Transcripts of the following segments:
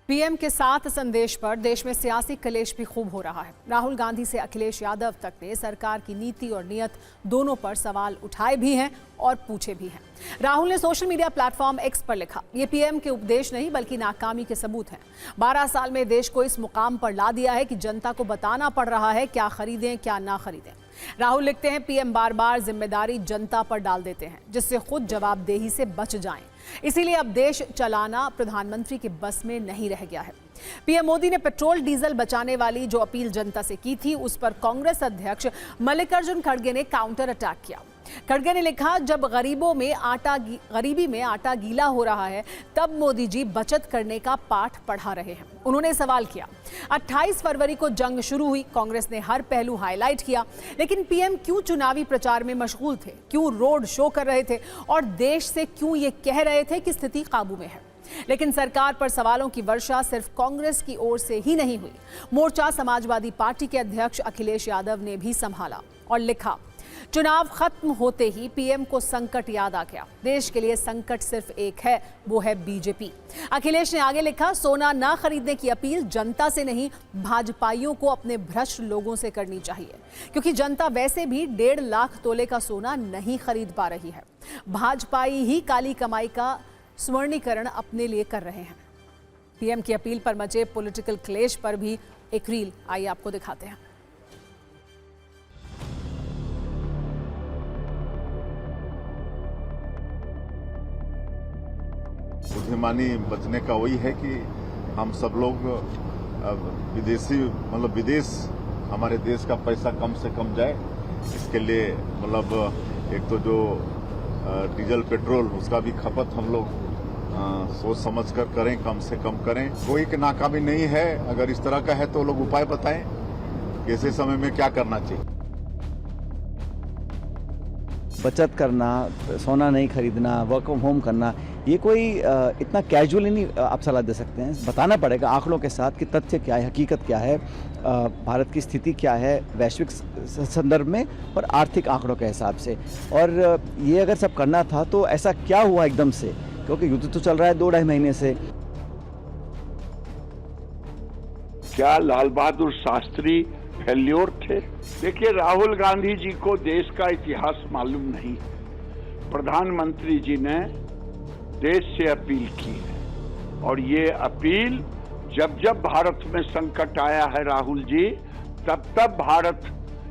PM के साथ संदेश पर देश में सियासी कलेश भी खूब हो रहा है। राहुल गांधी से अखिलेश यादव तक ने सरकार की नीति और नीयत दोनों पर सवाल उठाए भी हैं और पूछे भी हैं। राहुल ने सोशल मीडिया प्लेटफॉर्म एक्स पर लिखा, ये पीएम के उपदेश नहीं बल्कि नाकामी के सबूत हैं। 12 साल में देश को इस मुकाम पर ला दिया है कि जनता को बताना पड़ रहा है क्या खरीदें क्या ना खरीदें। राहुल लिखते हैं, पीएम बार बार जिम्मेदारी जनता पर डाल देते हैं जिससे खुद जवाबदेही से बच जाएं। इसीलिए अब देश चलाना प्रधानमंत्री के बस में नहीं रह गया है। पीएम मोदी ने पेट्रोल डीजल बचाने वाली जो अपील जनता से की थी उस पर कांग्रेस अध्यक्ष मल्लिकार्जुन खड़गे ने काउंटर अटैक किया। खड़गे ने लिखा, जब गरीबी में आटा गीला हो रहा है तब मोदी जी बचत करने का पाठ पढ़ा रहे हैं। उन्होंने सवाल किया, 28 फरवरी को जंग शुरू हुई, कांग्रेस ने हर पहलू हाईलाइट किया, लेकिन पीएम क्यों चुनावी प्रचार में मशगूल थे, क्यों रोड शो कर रहे थे और देश से क्यों ये कह रहे थे कि स्थिति काबू में है। लेकिन सरकार पर सवालों की वर्षा सिर्फ कांग्रेस की ओर से ही नहीं हुई। मोर्चा समाजवादी पार्टी के अध्यक्ष अखिलेश यादव ने भी संभाला और लिखा, चुनाव खत्म होते ही पीएम को संकट याद आ गया। देश के लिए संकट सिर्फ एक है, वो है बीजेपी। अखिलेश ने आगे लिखा, सोना ना खरीदने की अपील जनता से नहीं भाजपाइयों को अपने भ्रष्ट लोगों से करनी चाहिए, क्योंकि जनता वैसे भी 1.5 लाख तोले का सोना नहीं खरीद पा रही है। भाजपाई ही काली कमाई का स्वर्णीकरण अपने लिए कर रहे हैं। पीएम की अपील पर मचे पॉलिटिकल क्लेश पर भी एक रील आइए आपको दिखाते हैं। बुद्धिमानी बचने का वही है कि हम सब लोग विदेश हमारे देश का पैसा कम से कम जाए। इसके लिए एक तो जो डीजल पेट्रोल उसका भी खपत हम लोग सोच समझ कर करें, कम से कम करें। कोई की नाकामी नहीं है। अगर इस तरह का है तो लोग उपाय बताएं कि ऐसे समय में क्या करना चाहिए। बचत करना, सोना नहीं खरीदना, वर्क फ्रॉम होम करना, ये कोई इतना कैजुअली नहीं आप सलाह दे सकते हैं। बताना पड़ेगा आंकड़ों के साथ कि तथ्य क्या है, हकीकत क्या है, भारत की स्थिति क्या है वैश्विक संदर्भ में और आर्थिक आंकड़ों के हिसाब से। और ये अगर सब करना था तो ऐसा क्या हुआ एकदम से, क्योंकि युद्ध तो चल रहा है 2-2.5 महीने से। क्या लाल बहादुर शास्त्री फेल्योर थे? देखिए, राहुल गांधी जी को देश का इतिहास मालूम नहीं। प्रधानमंत्री जी ने देश से अपील की है और ये अपील जब जब भारत में संकट आया है राहुल जी, तब तब भारत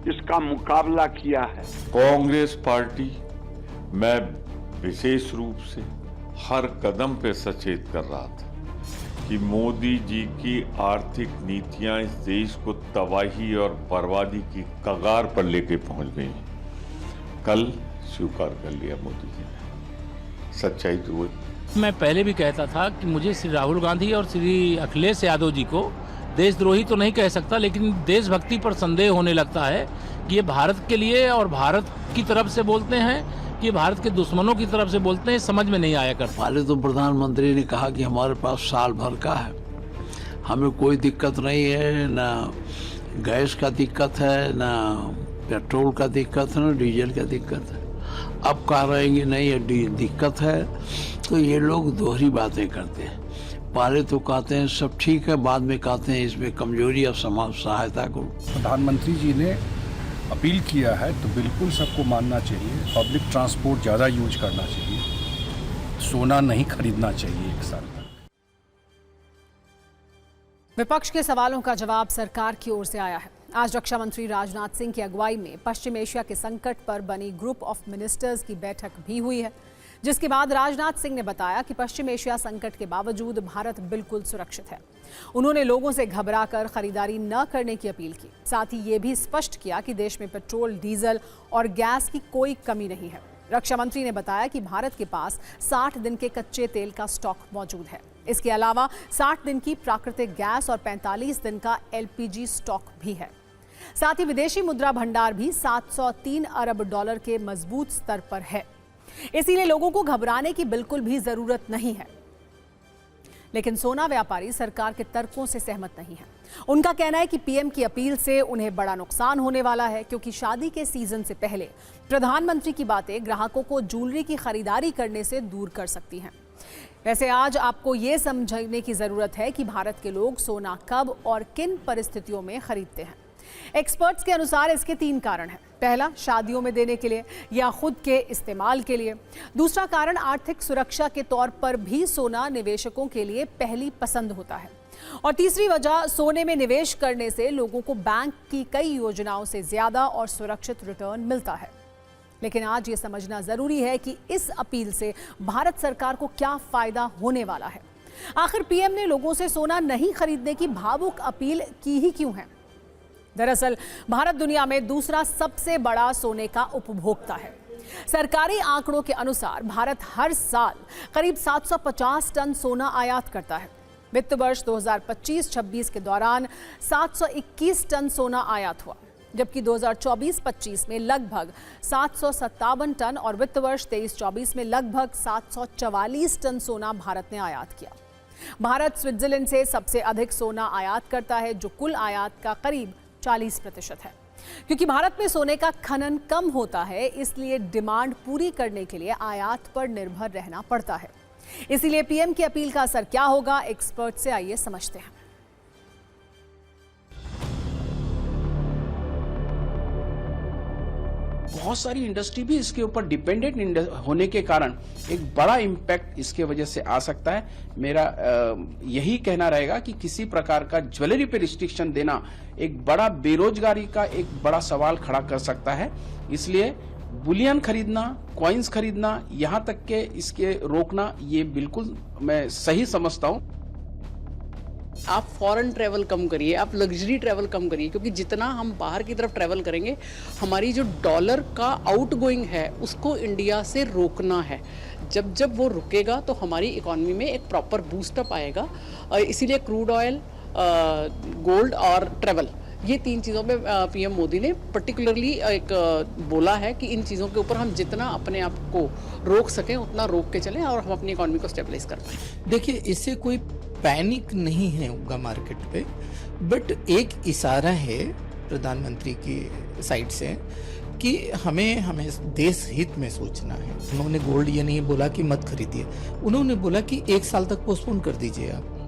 इसका मुकाबला किया है। कांग्रेस पार्टी मैं विशेष रूप से हर कदम पे सचेत कर रहा था कि मोदी जी की आर्थिक नीतियां इस देश को तबाही और बर्बादी की कगार पर लेके पहुंच गई। कल स्वीकार कर लिया मोदी जी ने, सच्चाई तो वो। मैं पहले भी कहता था कि मुझे श्री राहुल गांधी और श्री अखिलेश यादव जी को देशद्रोही तो नहीं कह सकता, लेकिन देशभक्ति पर संदेह होने लगता है कि ये भारत के लिए और भारत की तरफ से बोलते हैं कि भारत के दुश्मनों की तरफ से बोलते हैं, समझ में नहीं आया करता। पहले तो प्रधानमंत्री ने कहा कि हमारे पास साल भर का है, हमें कोई दिक्कत नहीं है, ना गैस का दिक्कत है, ना पेट्रोल का दिक्कत है, ना डीजल का दिक्कत है। अब कह रहे हैं कि नहीं ये दिक्कत है, तो ये लोग दोहरी बातें करते हैं। पहले तो कहते हैं सब ठीक है, बाद में कहते हैं इसमें कमजोरी और समाज सहायता करो। प्रधानमंत्री जी ने अपील किया है तो बिल्कुल सबको मानना चाहिए। पब्लिक ट्रांसपोर्ट ज़्यादा यूज करना चाहिए, सोना नहीं खरीदना चाहिए 1 साल तक। विपक्ष के सवालों का जवाब सरकार की ओर से आया है। आज रक्षा मंत्री राजनाथ सिंह की अगुवाई में पश्चिम एशिया के संकट पर बनी ग्रुप ऑफ मिनिस्टर्स की बैठक भी हुई है, जिसके बाद राजनाथ सिंह ने बताया कि पश्चिम एशिया संकट के बावजूद भारत बिल्कुल सुरक्षित है। उन्होंने लोगों से घबराकर खरीदारी न करने की अपील की। साथ ही ये भी स्पष्ट किया कि देश में पेट्रोल, डीजल और गैस की कोई कमी नहीं है। रक्षा मंत्री ने बताया कि भारत के पास 60 दिन के कच्चे तेल का स्टॉक मौजूद है। इसके अलावा 60 दिन की प्राकृतिक गैस और 45 दिन का LPG स्टॉक भी है। साथ ही विदेशी मुद्रा भंडार भी 703 अरब डॉलर के मजबूत स्तर पर है। इसीलिए लोगों को घबराने की बिल्कुल भी जरूरत नहीं है। लेकिन सोना व्यापारी सरकार के तर्कों से सहमत नहीं है। उनका कहना है कि पीएम की अपील से उन्हें बड़ा नुकसान होने वाला है, क्योंकि शादी के सीजन से पहले प्रधानमंत्री की बातें ग्राहकों को ज्वेलरी की खरीदारी करने से दूर कर सकती हैं। वैसे आज आपको ये समझने की जरूरत है कि भारत के लोग सोना कब और किन परिस्थितियों में खरीदते हैं। एक्सपर्ट्स के अनुसार इसके 3 कारण हैं। पहला, शादियों में देने के लिए या खुद के इस्तेमाल के लिए। दूसरा कारण, आर्थिक सुरक्षा के तौर पर भी सोना निवेशकों के लिए पहली पसंद होता है। और तीसरी वजह, सोने में निवेश करने से लोगों को बैंक की कई योजनाओं से ज्यादा और सुरक्षित रिटर्न मिलता है। लेकिन आज ये समझना जरूरी है कि इस अपील से भारत सरकार को क्या फायदा होने वाला है। आखिर पीएम ने लोगों से सोना नहीं खरीदने की भावुक अपील की ही क्यों है? दरअसल भारत दुनिया में दूसरा सबसे बड़ा सोने का उपभोक्ता है। सरकारी आंकड़ों के अनुसार भारत हर साल करीब 750 टन सोना आयात करता है। वित्त वर्ष 2025-26 के दौरान 721 टन सोना आयात हुआ, जबकि 2024-25 में लगभग 757 टन और वित्त वर्ष 23-24 में लगभग 744 टन सोना भारत ने आयात किया। भारत स्विट्जरलैंड से सबसे अधिक सोना आयात करता है, जो कुल आयात का करीब 40% है। क्योंकि भारत में सोने का खनन कम होता है, इसलिए डिमांड पूरी करने के लिए आयात पर निर्भर रहना पड़ता है। इसीलिए पीएम की अपील का असर क्या होगा, एक्सपर्ट से आइए समझते हैं। बहुत सारी इंडस्ट्री भी इसके ऊपर डिपेंडेंट होने के कारण एक बड़ा इम्पैक्ट इसके वजह से आ सकता है। मेरा यही कहना रहेगा कि किसी प्रकार का ज्वेलरी पे रिस्ट्रिक्शन देना एक बड़ा बेरोजगारी का एक बड़ा सवाल खड़ा कर सकता है। इसलिए बुलियन खरीदना, कॉइन्स खरीदना, यहाँ तक के इसके रोकना, ये बिल्कुल मैं सही समझता हूँ। आप फॉरेन ट्रैवल कम करिए, आप लग्जरी ट्रैवल कम करिए, क्योंकि जितना हम बाहर की तरफ ट्रैवल करेंगे, हमारी जो डॉलर का आउट गोइंग है उसको इंडिया से रोकना है। जब जब वो रुकेगा तो हमारी इकॉनमी में एक प्रॉपर बूस्टअप आएगा। इसीलिए क्रूड ऑयल, गोल्ड और ट्रैवल, ये 3 चीज़ों पे पीएम मोदी ने पर्टिकुलरली एक बोला है कि इन चीज़ों के ऊपर हम जितना अपने आप को रोक सकें उतना रोक के चलें और हम अपनी इकॉनमी को स्टेबलाइज कर पाएं। देखिए, इससे कोई पैनिक नहीं है होगा मार्केट पे, बट एक इशारा है प्रधानमंत्री की साइड से कि हमें देश हित में सोचना है। उन्होंने गोल्ड ये नहीं बोला कि मत खरीदिए, उन्होंने बोला कि 1 साल तक पोस्टपोन कर दीजिए आप।